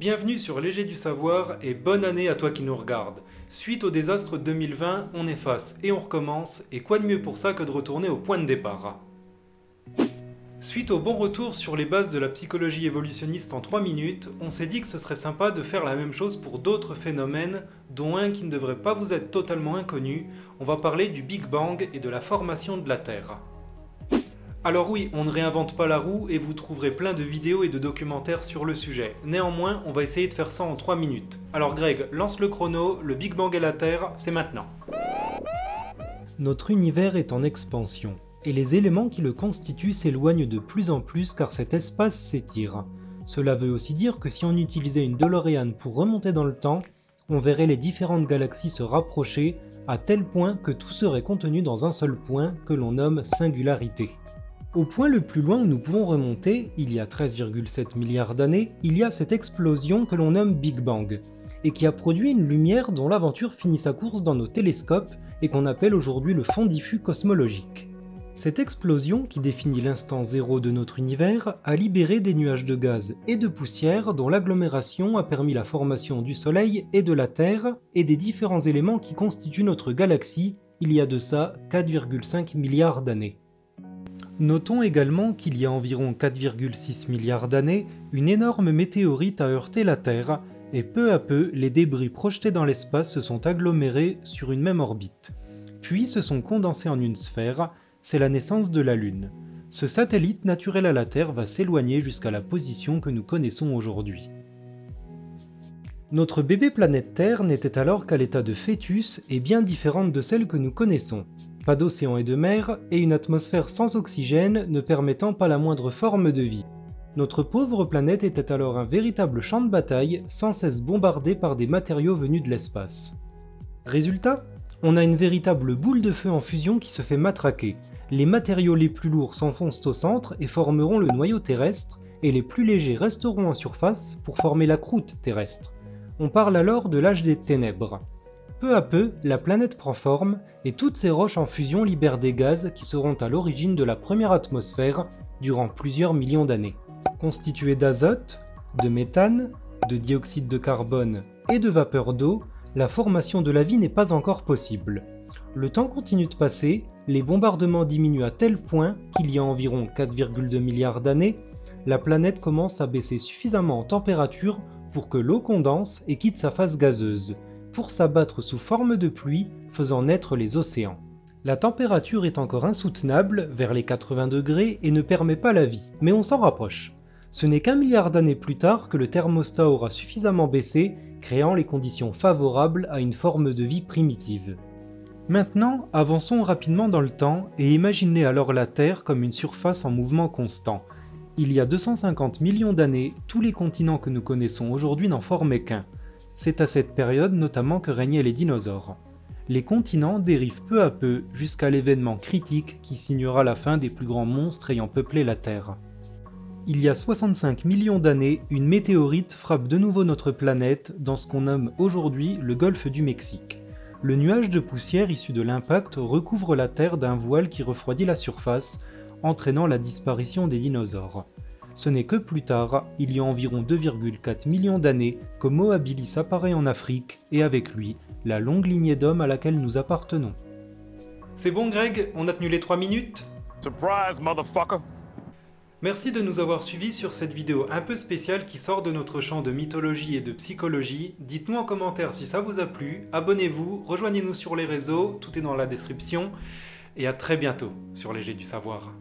Bienvenue sur Léger du Savoir et bonne année à toi qui nous regarde. Suite au désastre 2020, on efface et on recommence, et quoi de mieux pour ça que de retourner au point de départ. Suite au bon retour sur les bases de la psychologie évolutionniste en 3 minutes, on s'est dit que ce serait sympa de faire la même chose pour d'autres phénomènes, dont un qui ne devrait pas vous être totalement inconnu. On va parler du Big Bang et de la formation de la Terre. Alors oui, on ne réinvente pas la roue et vous trouverez plein de vidéos et de documentaires sur le sujet. Néanmoins, on va essayer de faire ça en 3 minutes. Alors Greg, lance le chrono, le Big Bang et la Terre, c'est maintenant. Notre univers est en expansion, et les éléments qui le constituent s'éloignent de plus en plus car cet espace s'étire. Cela veut aussi dire que si on utilisait une DeLorean pour remonter dans le temps, on verrait les différentes galaxies se rapprocher à tel point que tout serait contenu dans un seul point que l'on nomme singularité. Au point le plus loin où nous pouvons remonter, il y a 13,7 milliards d'années, il y a cette explosion que l'on nomme Big Bang, et qui a produit une lumière dont l'aventure finit sa course dans nos télescopes et qu'on appelle aujourd'hui le fond diffus cosmologique. Cette explosion, qui définit l'instant zéro de notre univers, a libéré des nuages de gaz et de poussière dont l'agglomération a permis la formation du Soleil et de la Terre et des différents éléments qui constituent notre galaxie il y a de ça 4,5 milliards d'années. Notons également qu'il y a environ 4,6 milliards d'années, une énorme météorite a heurté la Terre, et peu à peu, les débris projetés dans l'espace se sont agglomérés sur une même orbite. Puis se sont condensés en une sphère, c'est la naissance de la Lune. Ce satellite naturel à la Terre va s'éloigner jusqu'à la position que nous connaissons aujourd'hui. Notre bébé planète Terre n'était alors qu'à l'état de fœtus et bien différente de celle que nous connaissons. Pas d'océan et de mer, et une atmosphère sans oxygène ne permettant pas la moindre forme de vie. Notre pauvre planète était alors un véritable champ de bataille, sans cesse bombardé par des matériaux venus de l'espace. Résultat, on a une véritable boule de feu en fusion qui se fait matraquer. Les matériaux les plus lourds s'enfoncent au centre et formeront le noyau terrestre, et les plus légers resteront en surface pour former la croûte terrestre. On parle alors de l'âge des ténèbres. Peu à peu, la planète prend forme, et toutes ces roches en fusion libèrent des gaz qui seront à l'origine de la première atmosphère durant plusieurs millions d'années. Constituée d'azote, de méthane, de dioxyde de carbone et de vapeur d'eau, la formation de la vie n'est pas encore possible. Le temps continue de passer, les bombardements diminuent à tel point qu'il y a environ 4,2 milliards d'années, la planète commence à baisser suffisamment en température pour que l'eau condense et quitte sa phase gazeuse, pour s'abattre sous forme de pluie, faisant naître les océans. La température est encore insoutenable, vers les 80 degrés, et ne permet pas la vie, mais on s'en rapproche. Ce n'est qu'1 milliard d'années plus tard que le thermostat aura suffisamment baissé, créant les conditions favorables à une forme de vie primitive. Maintenant, avançons rapidement dans le temps, et imaginez alors la Terre comme une surface en mouvement constant. Il y a 250 millions d'années, tous les continents que nous connaissons aujourd'hui n'en formaient qu'un. C'est à cette période notamment que régnaient les dinosaures. Les continents dérivent peu à peu jusqu'à l'événement critique qui signera la fin des plus grands monstres ayant peuplé la Terre. Il y a 65 millions d'années, une météorite frappe de nouveau notre planète dans ce qu'on nomme aujourd'hui le golfe du Mexique. Le nuage de poussière issu de l'impact recouvre la Terre d'un voile qui refroidit la surface, entraînant la disparition des dinosaures. Ce n'est que plus tard, il y a environ 2,4 millions d'années, qu'Homo habilis apparaît en Afrique, et avec lui, la longue lignée d'hommes à laquelle nous appartenons. C'est bon Greg, on a tenu les 3 minutes? Surprise, motherfucker! Merci de nous avoir suivis sur cette vidéo un peu spéciale qui sort de notre champ de mythologie et de psychologie. Dites-nous en commentaire si ça vous a plu, abonnez-vous, rejoignez-nous sur les réseaux, tout est dans la description, et à très bientôt sur Léger du Savoir.